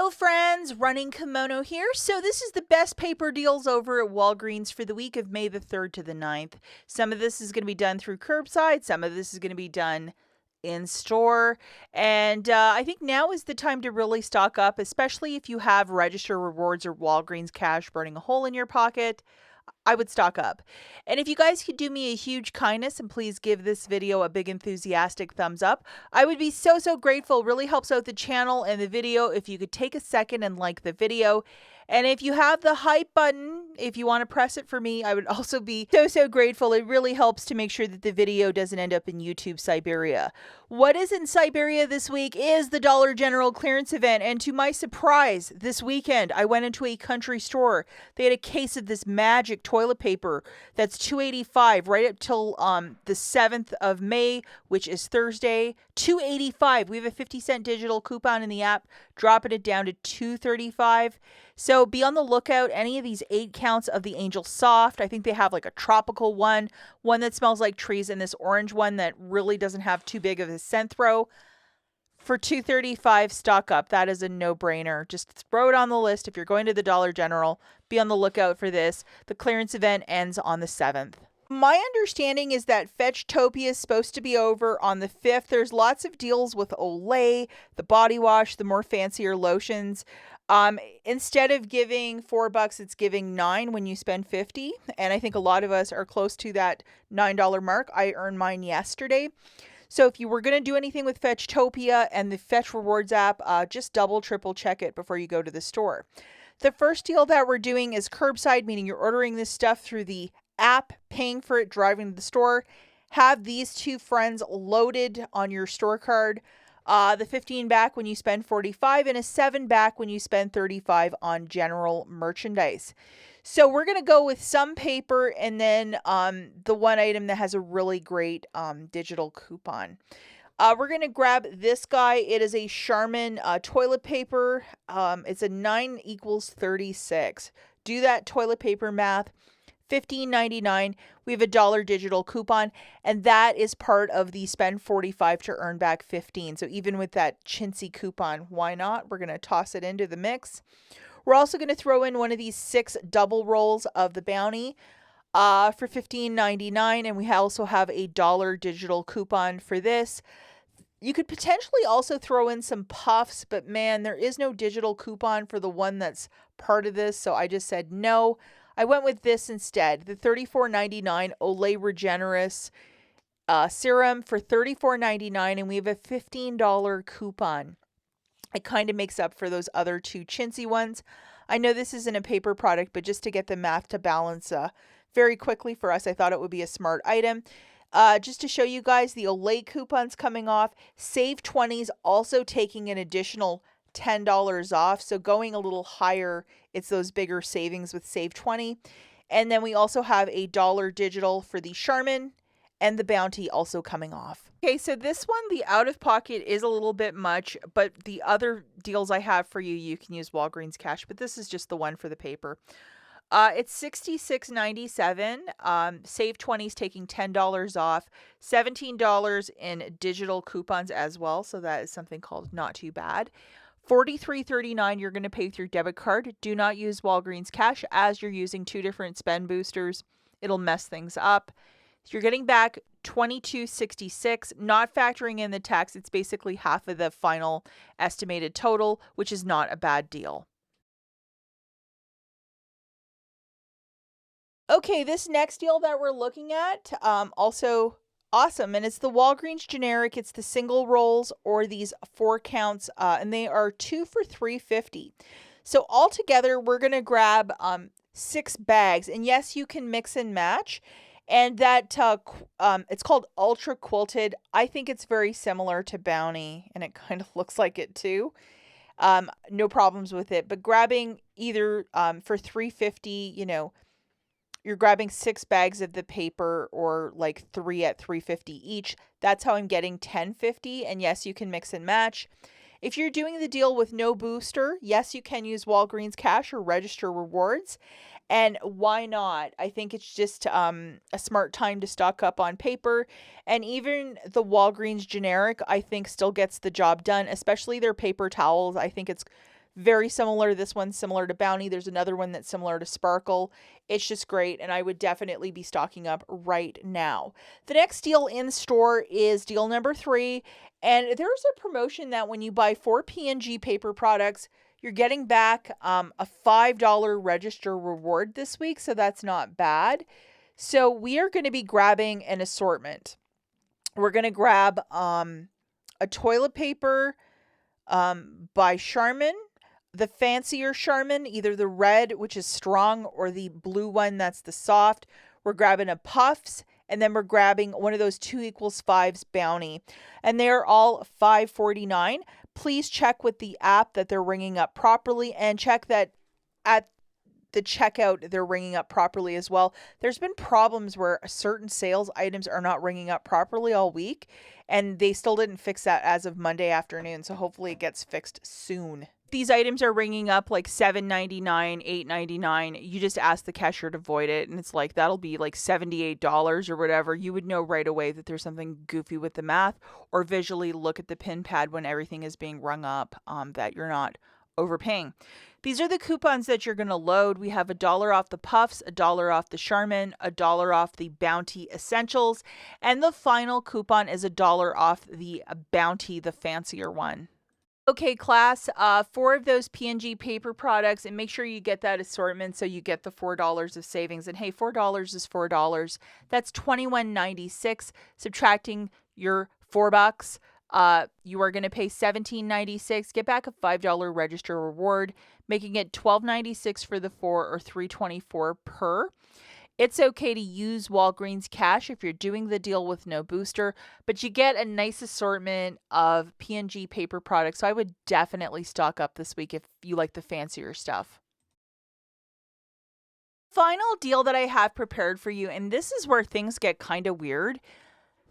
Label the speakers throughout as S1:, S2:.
S1: Hello friends, Running Kimono here. So this is the best paper deals over at Walgreens for the week of May the 3rd to the 9th. Some of this is going to be done through curbside, some of this is going to be done in store, and I think now is the time to really stock up, especially if you have Register Rewards or Walgreens cash burning a hole in your pocket. I would stock up. And if you guys could do me a huge kindness and please give this video a big enthusiastic thumbs up, I would be so grateful. It really helps out the channel and the video if you could take a second and like the video. And if you have the hype button, if you want to press it for me, I would also be so grateful. It really helps to make sure that the video doesn't end up in YouTube Siberia. What is in Siberia this week is the Dollar General clearance event. And to my surprise, this weekend, I went into a country store. They had a case of this magic toilet paper that's $2.85 right up till the 7th of May, which is Thursday. $2.85. We have a 50-cent digital coupon in the app, dropping it down to $2.35. So be on the lookout. Any of these 8 counts of the Angel Soft. I think they have like a tropical one that smells like trees, and this orange one that really doesn't have too big of a scent throw. For $2.35, stock up. That is a no-brainer. Just throw it on the list. If you're going to the Dollar General, be on the lookout for this. The clearance event ends on the 7th. My understanding is that Fetchtopia is supposed to be over on the 5th. There's lots of deals with Olay, the body wash, the more fancier lotions. Instead of giving $4, it's giving $9 when you spend $50. And I think a lot of us are close to that $9 mark. I earned mine yesterday. So if you were going to do anything with Fetchtopia and the Fetch Rewards app, just double, triple check it before you go to the store. The first deal that we're doing is curbside, meaning you're ordering this stuff through the app, paying for it, driving to the store. Have these 2 friends loaded on your store card. The 15 back when you spend 45 and a 7 back when you spend 35 on general merchandise. So we're going to go with some paper and then the one item that has a really great digital coupon. We're going to grab this guy. It is a Charmin toilet paper. It's a 9 equals 36. Do that toilet paper math. $15.99. We have a $1 digital coupon, and that is part of the spend 45 to earn back 15. So even with that chintzy coupon, why not? We're going to toss it into the mix. We're also going to throw in one of these 6 double rolls of the Bounty for $15.99, and we also have a $1 digital coupon for this. You could potentially also throw in some puffs, but man, there is no digital coupon for the one that's part of this, so I just said no. I went with this instead, the $34.99 Olay Regenerous serum for $34.99, and we have a $15 coupon. It kind of makes up for those other 2 chintzy ones. I know this isn't a paper product, but just to get the math to balance very quickly for us, I thought it would be a smart item. Just to show you guys, the Olay coupon's coming off. Save 20's also taking an additional $10 off. So going a little higher, it's those bigger savings with Save 20. And then we also have a $1 digital for the Charmin and the Bounty also coming off. Okay, so this one, the out-of-pocket is a little bit much, but the other deals I have for you, you can use Walgreens cash, but this is just the one for the paper. It's $66.97. Save 20's taking $10 off, $17 in digital coupons as well. So that is something called Not Too Bad. $43.39 you're going to pay with your debit card. Do not use Walgreens cash as you're using 2 different spend boosters. It'll mess things up. You're getting back $22.66, not factoring in the tax. It's basically half of the final estimated total, which is not a bad deal. Okay, this next deal that we're looking at, also awesome, and it's the Walgreens generic. It's the single rolls or these 4 counts, and they are 2 for $3.50. So altogether, we're gonna grab 6 bags, and yes, you can mix and match. And that it's called Ultra Quilted. I think it's very similar to Bounty, and it kind of looks like it too. No problems with it. But grabbing either for $3.50, you know, you're grabbing 6 bags of the paper or like 3 at $3.50 each. That's how I'm getting $10.50. And yes, you can mix and match. If you're doing the deal with no booster, yes, you can use Walgreens cash or Register Rewards. And why not? I think it's just a smart time to stock up on paper. And even the Walgreens generic, I think, still gets the job done, especially their paper towels. I think it's Very similar. This one's similar to Bounty. There's another one that's similar to Sparkle. It's just great, and I would definitely be stocking up right now. The next deal in store is deal number 3, and there's a promotion that when you buy 4 P&G paper products, you're getting back a $5 register reward this week, so that's not bad. So we are going to be grabbing an assortment. We're going to grab a toilet paper by Charmin, the fancier Charmin, either the red, which is strong, or the blue one, that's the soft. We're grabbing a Puffs, and then we're grabbing one of those 2 = 5s Bounty. And they're all $5.49. Please check with the app that they're ringing up properly, and check that at the checkout they're ringing up properly as well. There's been problems where certain sales items are not ringing up properly all week, and they still didn't fix that as of Monday afternoon, so hopefully it gets fixed soon. These items are ringing up like $7.99, $8.99. You just ask the cashier to void it, and it's like that'll be like $78 or whatever. You would know right away that there's something goofy with the math, or visually look at the pin pad when everything is being rung up, that you're not overpaying. These are the coupons that you're going to load. We have $1 off the Puffs, $1 off the Charmin, $1 off the Bounty Essentials, and the final coupon is $1 off the Bounty, the fancier one. Okay, class, 4 of those P&G paper products, and make sure you get that assortment so you get the $4 of savings. And hey, $4 is $4. That's $21.96. Subtracting your $4, you are going to pay $17.96. Get back a $5 register reward, making it $12.96 for the 4, or $3.24 per. It's okay to use Walgreens cash if you're doing the deal with no booster, but you get a nice assortment of P&G paper products, so I would definitely stock up this week if you like the fancier stuff. Final deal that I have prepared for you, and this is where things get kind of weird.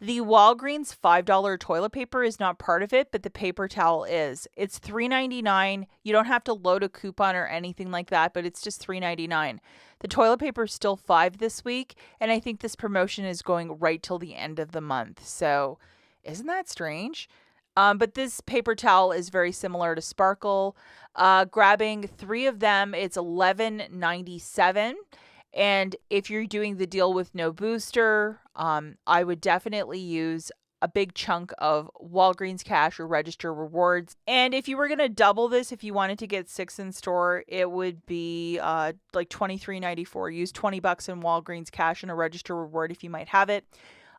S1: The Walgreens $5 toilet paper is not part of it, but the paper towel is. It's $3.99. You don't have to load a coupon or anything like that, but it's just $3.99. The toilet paper is still $5 this week, and I think this promotion is going right till the end of the month. So isn't that strange? But this paper towel is very similar to Sparkle. Grabbing 3 of them, it's $11.97. And if you're doing the deal with no booster, I would definitely use a big chunk of Walgreens cash or register rewards. And if you were going to double this, if you wanted to get 6 in store, it would be like $23.94. Use $20 in Walgreens cash and a register reward if you might have it.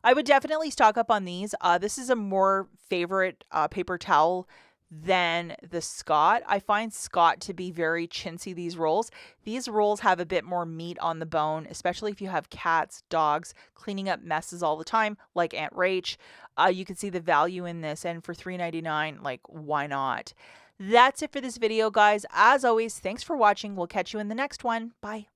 S1: I would definitely stock up on these. This is a more favorite paper towel than the Scott. I find Scott to be very chintzy, these rolls. These rolls have a bit more meat on the bone, especially if you have cats, dogs, cleaning up messes all the time, like Aunt Rach. You can see the value in this, and for $3.99, like, why not? That's it for this video, guys. As always, thanks for watching. We'll catch you in the next one. Bye.